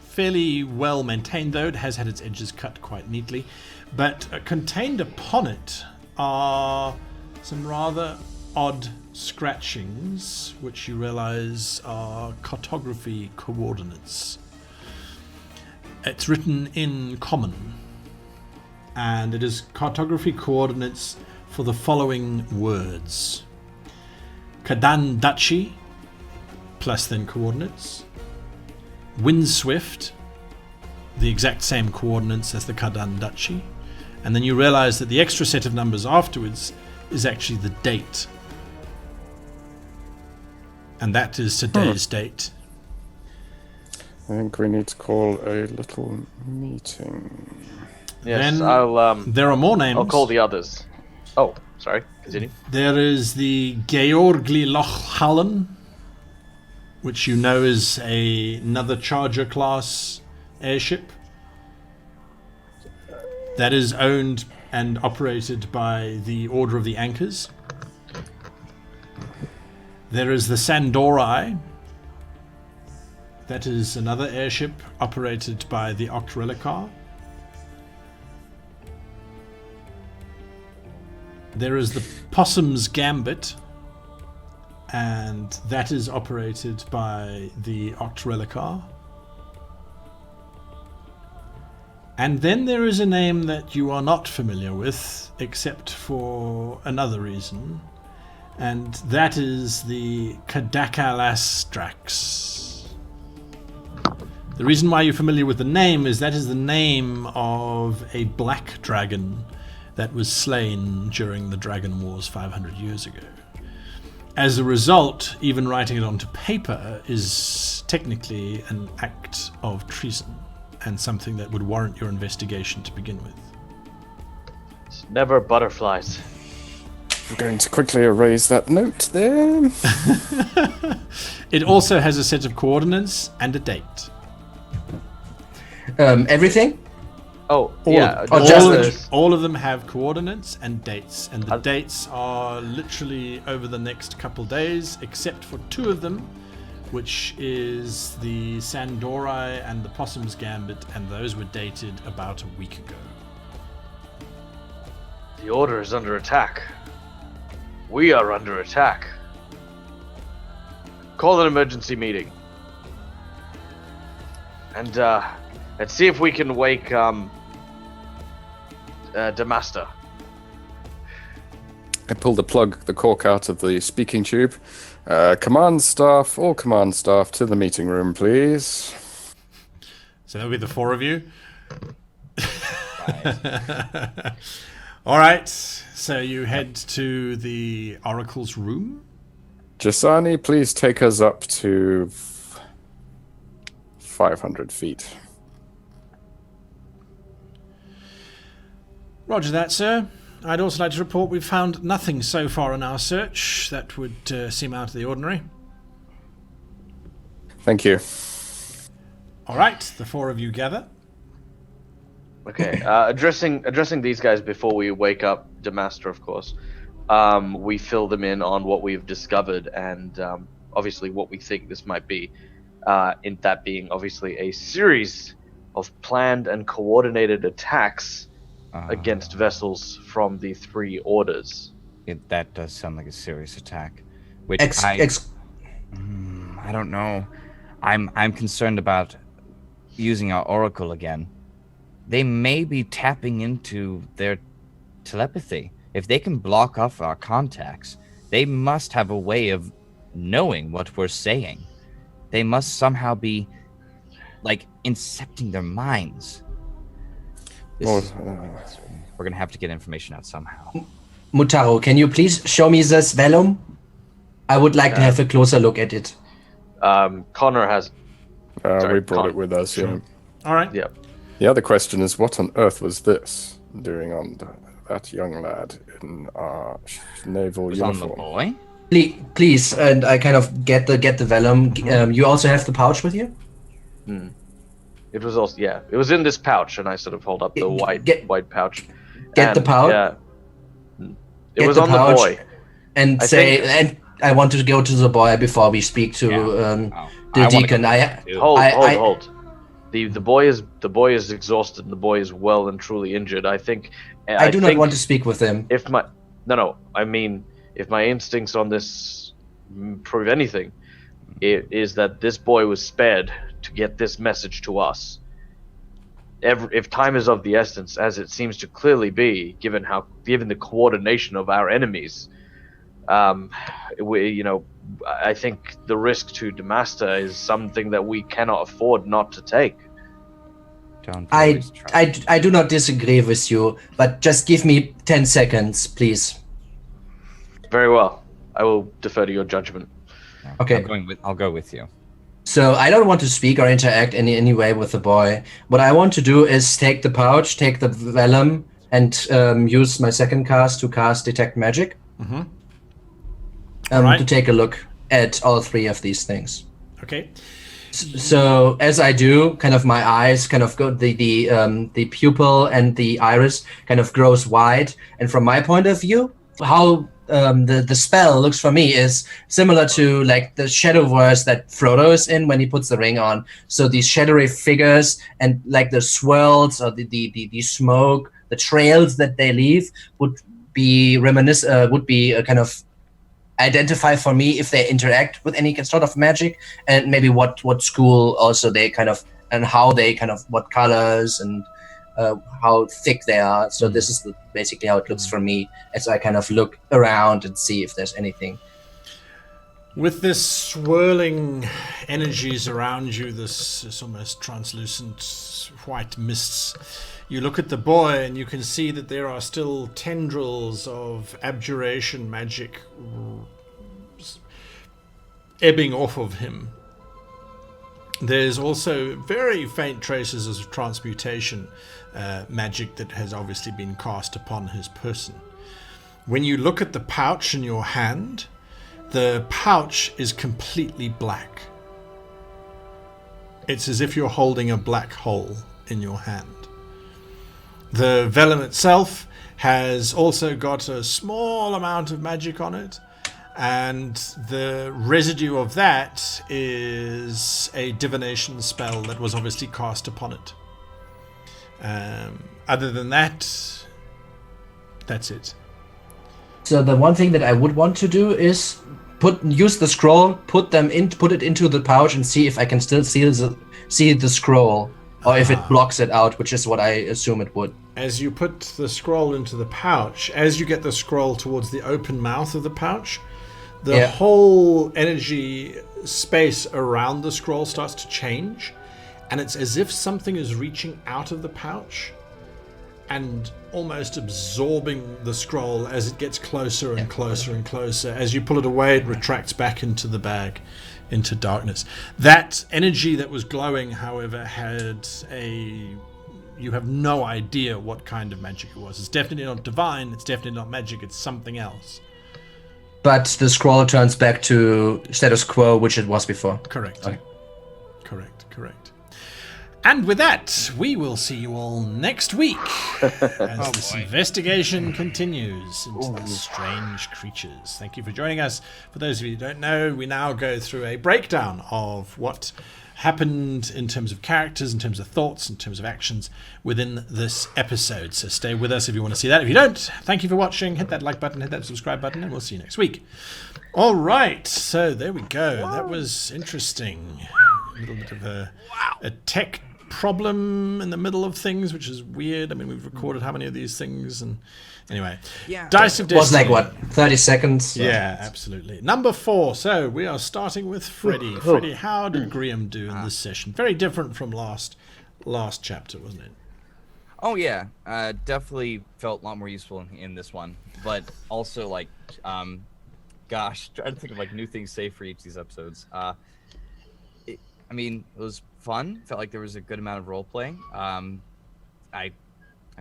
Fairly well maintained, though. It has had its edges cut quite neatly. But contained upon it are some rather odd scratchings, which you realize are cartography coordinates. It's written in common, and it is cartography coordinates for the following words: Kadandachi, plus then coordinates; Windswift, the exact same coordinates as the Kadandachi, and then you realize that the extra set of numbers afterwards is actually the date. And that is today's date. I think we need to call a little meeting. Yes, Then there are more names. I'll call the others. Oh, sorry. Continue. There is the Georgli Lochhallen, which you know is another Charger class airship. That is owned and operated by the Order of the Anchors. There is the Sandorai. That is another airship operated by the Octrelicar. There is the Possum's Gambit, and that is operated by the Octrelicar. And then there is a name that you are not familiar with, except for another reason, and that is the Kadakalastrax. The reason why you're familiar with the name is that is the name of a black dragon that was slain during the Dragon Wars 500 years ago. As a result, even writing it onto paper is technically an act of treason, and something that would warrant your investigation to begin with. It's never butterflies. I'm going to quickly erase that note there. It also has a set of coordinates and a date. Everything? Oh, yeah. All of them have coordinates and dates, and the dates are literally over the next couple days, except for two of them, which is the Sandorai and the Possum's Gambit, and those were dated about a week ago. The Order is under attack. We are under attack. Call an emergency meeting. And let's see if we can wake Damaster. I pulled the cork out of the speaking tube. All command staff to the meeting room, please. So that'll be the four of you. Right. All right, so you head to the Oracle's room. Jasani, please take us up to 500 feet. Roger that, sir. I'd also like to report we've found nothing so far in our search that would seem out of the ordinary. Thank you. All right, the four of you gather. Okay, addressing these guys before we wake up Damaster, of course. We fill them in on what we've discovered and obviously what we think this might be. In that being obviously a series of planned and coordinated attacks against vessels from the three orders. That does sound like a serious attack. Which I don't know. I'm concerned about using our oracle again. They may be tapping into their telepathy. If they can block off our contacts, they must have a way of knowing what we're saying. They must somehow be, like, incepting their minds. We're going to have to get information out somehow. Mutaro, can you please show me this vellum? I would like to have a closer look at it. Connor has... We brought it with us, yeah. All right. Yeah. The other question is, what on earth was this doing on that young lad in our naval Was on uniform? the boy? Please, and I kind of get the vellum. You also have the pouch with you? It was also it was in this pouch, and I sort of hold up the white pouch. Get the pouch. Yeah. It Get was the on pouch the boy. and and I want to go to the boy before we speak to the deacon. Hold. The boy is exhausted, and the boy is well and truly injured. I think. I do not want to speak with him. I mean, if my instincts on this prove anything, it is that this boy was spared to get this message to us. If time is of the essence, as it seems to clearly be, given the coordination of our enemies, I think the risk to Demaster is something that we cannot afford not to take. I do not disagree with you, but just give me 10 seconds, please. Very well. I will defer to your judgment. Okay. I'll go with you. So I don't want to speak or interact in any way with the boy. What I want to do is take the pouch, take the vellum, and use my second cast to cast Detect Magic. To take a look at all three of these things. Okay. So as I do, kind of my eyes kind of go, the pupil and the iris kind of grows wide. And from my point of view, how the spell looks for me is similar to like the shadow verse that Frodo is in when he puts the ring on. So these shadowy figures and like the swirls or the smoke, the trails that they leave would be kind of identify for me if they interact with any sort of magic, and maybe what school also they kind of, and how they kind of, what colors and how thick they are. So this is basically how it looks for me as I kind of look around and see if there's anything. With this swirling energies around you, this almost translucent white mists, you look at the boy and you can see that there are still tendrils of abjuration magic ebbing off of him. There's also very faint traces of transmutation magic that has obviously been cast upon his person. When you look at the pouch in your hand, the pouch is completely black. It's as if you're holding a black hole in your hand. The vellum itself has also got a small amount of magic on it, and the residue of that is a divination spell that was obviously cast upon it. Other than that, that's it. So the one thing that I would want to do is use the scroll, put it into the pouch, and see if I can still see the scroll, or if it blocks it out, which is what I assume it would. As you put the scroll into the pouch, as you get the scroll towards the open mouth of the pouch, the whole energy space around the scroll starts to change, and it's as if something is reaching out of the pouch and almost absorbing the scroll as it gets closer and closer and closer. As you pull it away, it retracts back into the bag, into darkness. That energy that was glowing, however, you have no idea what kind of magic it was. It's definitely not divine, it's definitely not magic, it's something else. But the scroll turns back to status quo, which it was before. Correct. Okay. Correct. And with that, we will see you all next week as this investigation continues into the strange creatures. Thank you for joining us. For those of you who don't know, we now go through a breakdown of what happened in terms of characters, in terms of thoughts, in terms of actions within this episode. So stay with us if you want to see that. If you don't, thank you for watching. Hit that like button, hit that subscribe button, and we'll see you next week. All right, so there we go. That was interesting. A little bit of a tech problem in the middle of things, which is weird. I mean, we've recorded how many of these things, and anyway, Dice of Destiny. Was like what, 30 seconds? Yeah, absolutely. Number 4. So we are starting with Freddie. Freddie, how did Graham do in this session? Very different from last chapter, wasn't it? Oh yeah, definitely felt a lot more useful in this one, but also like, trying to think of like new things to say for each of these episodes. mean, it was fun. Felt like there was a good amount of role playing. I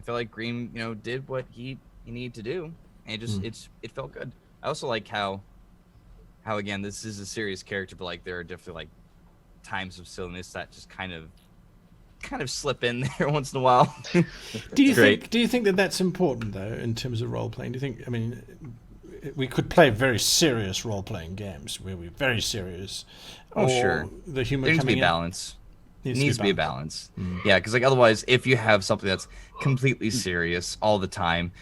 felt like Green, did what he needed to do, and it felt good. I also like how again, this is a serious character, but like there are definitely like times of silliness that just kind of slip in there once in a while. Do you think that that's important though in terms of role playing? Do you think? I mean, we could play very serious role playing games where we're very serious. Oh, sure. The humor there needs to be coming balance. Needs to be a balance. Mm. Yeah, because like otherwise, if you have something that's completely serious all the time,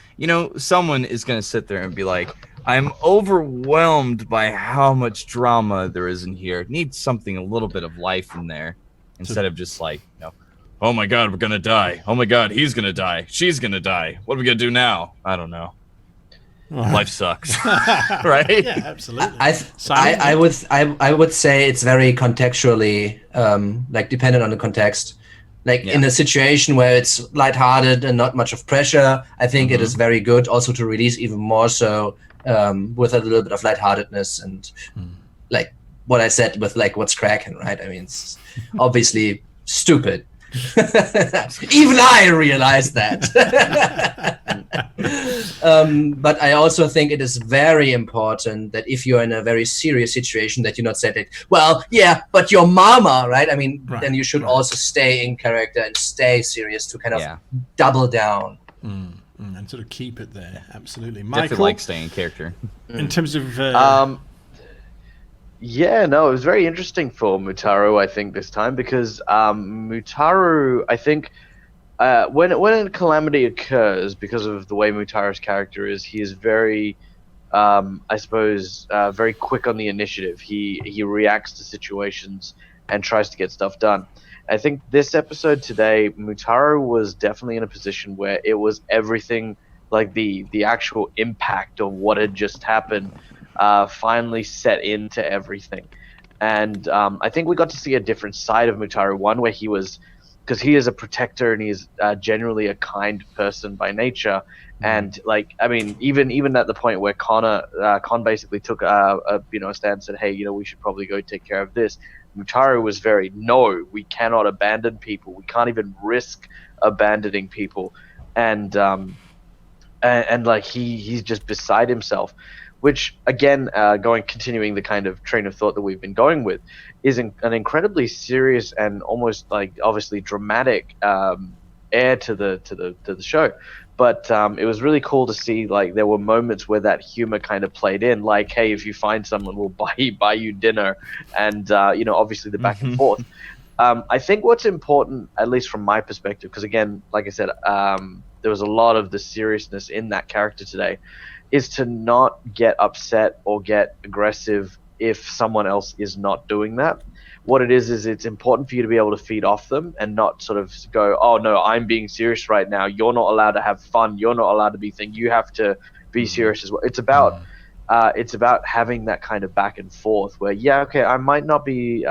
someone is gonna sit there and be like, "I'm overwhelmed by how much drama there is in here. Need something a little bit of life in there, instead of just like, oh my God, we're gonna die. Oh my God, he's gonna die. She's gonna die. What are we gonna do now? I don't know. Life sucks." Right? Yeah, absolutely. I would say it's very contextually dependent on the context. In a situation where it's lighthearted and not much of pressure, I think it is very good also to release even more so with a little bit of lightheartedness and like what I said with like what's cracking, right? I mean, it's obviously stupid. Even I realized that. But I also think it is very important that if you're in a very serious situation that you not say that, well, yeah, but your mama, right? I mean, then you should also stay in character and stay serious to kind of double down. And sort of keep it there. Absolutely. Michael? Definitely like staying in character. In terms of... Yeah, no, it was very interesting for Mutaru, I think, this time, because Mutaru, I think, when a calamity occurs, because of the way Mutaru's character is, he is very, I suppose, very quick on the initiative. He reacts to situations and tries to get stuff done. I think this episode today, Mutaru was definitely in a position where it was everything, like the actual impact of what had just happened, finally set into everything. And I think we got to see a different side of Mutaru, one where he was, because he is a protector and he's generally a kind person by nature. And like, I mean, even at the point where Con basically took a stand and said, hey, we should probably go take care of this. Mutaru was very, no, we cannot abandon people. We can't even risk abandoning people. And like he's just beside himself. Which, again, continuing the kind of train of thought that we've been going with, is an incredibly serious and almost like obviously dramatic air to the show. But it was really cool to see like there were moments where that humor kind of played in, like, hey, if you find someone, we'll buy you dinner, and obviously the back and forth. I think what's important, at least from my perspective, because again, like I said, there was a lot of the seriousness in that character today, is to not get upset or get aggressive if someone else is not doing that. What it is it's important for you to be able to feed off them and not sort of go, oh no, I'm being serious right now. You're not allowed to have fun. You're not allowed to be thinking. You have to be serious as well. It's about having that kind of back and forth where, yeah, okay, I might not be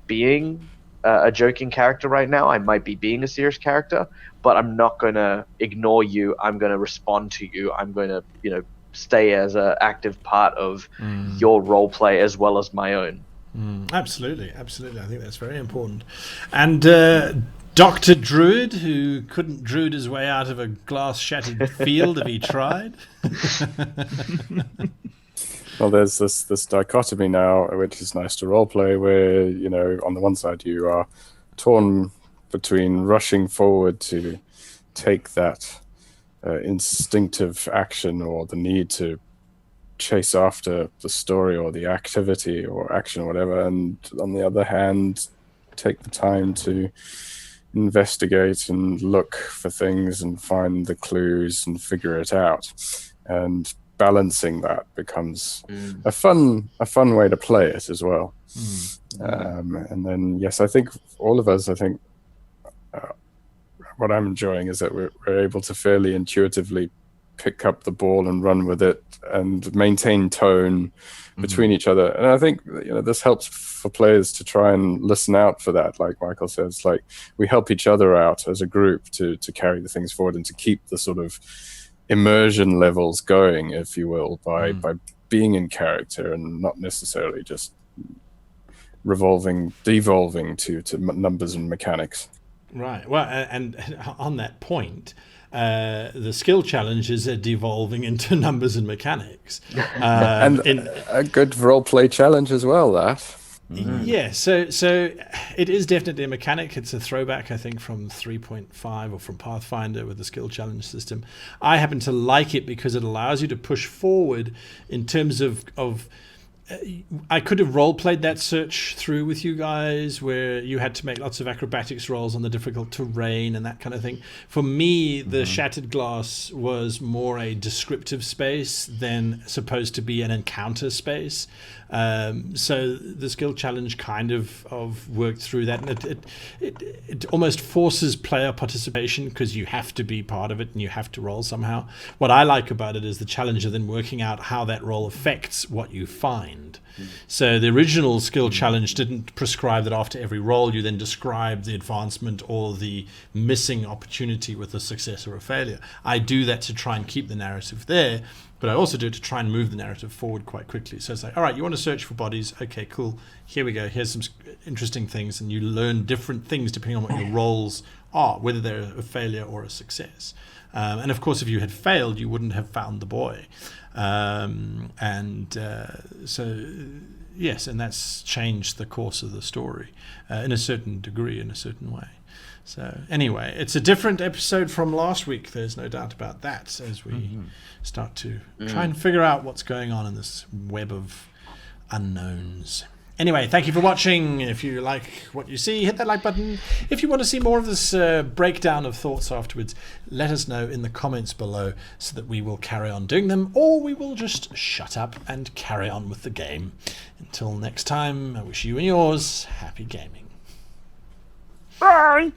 being a joking character right now. I might be being a serious character, but I'm not going to ignore you. I'm going to respond to you. I'm going to, stay as an active part of your role play as well as my own. Absolutely. I think that's very important. And Dr. Druid, who couldn't druid his way out of a glass-shattered field if he tried. Well, there's this dichotomy now, which is nice to roleplay, where, on the one side you are torn between rushing forward to take that instinctive action or the need to chase after the story or the activity or action or whatever, and on the other hand, take the time to investigate and look for things and find the clues and figure it out. And balancing that becomes a fun way to play it as well. And then, yes, I think all of us, what I'm enjoying is that we're able to fairly intuitively pick up the ball and run with it and maintain tone between each other. And I think, this helps for players to try and listen out for that. Like Michael says, like we help each other out as a group to carry the things forward and to keep the sort of immersion levels going, if you will, by being in character and not necessarily just devolving to numbers and mechanics. Right. Well, and on that point, the skill challenges are devolving into numbers and mechanics. And a good role-play challenge as well, that. Yeah, so it is definitely a mechanic. It's a throwback, I think, from 3.5 or from Pathfinder with the skill challenge system. I happen to like it because it allows you to push forward in terms of I could have role-played that search through with you guys where you had to make lots of acrobatics rolls on the difficult terrain and that kind of thing. For me, the Shattered Glass was more a descriptive space than supposed to be an encounter space. So the skill challenge kind of worked through that, and it almost forces player participation because you have to be part of it and you have to roll somehow. What I like about it is the challenge of then working out how that roll affects what you find. So the original skill challenge didn't prescribe that after every roll you then describe the advancement or the missing opportunity with a success or a failure. I do that to try and keep the narrative there, but I also do it to try and move the narrative forward quite quickly. So it's like, all right, you want to search for bodies? Okay, cool. Here we go. Here's some interesting things, and you learn different things depending on what your roles are, whether they're a failure or a success. And of course, if you had failed, you wouldn't have found the boy. So yes, and that's changed the course of the story in a certain degree, in a certain way. So anyway, it's a different episode from last week. There's no doubt about that, as we start to try and figure out what's going on in this web of unknowns. Anyway, thank you for watching. If you like what you see, hit that like button. If you want to see more of this breakdown of thoughts afterwards, let us know in the comments below so that we will carry on doing them, or we will just shut up and carry on with the game. Until next time, I wish you and yours happy gaming. Bye.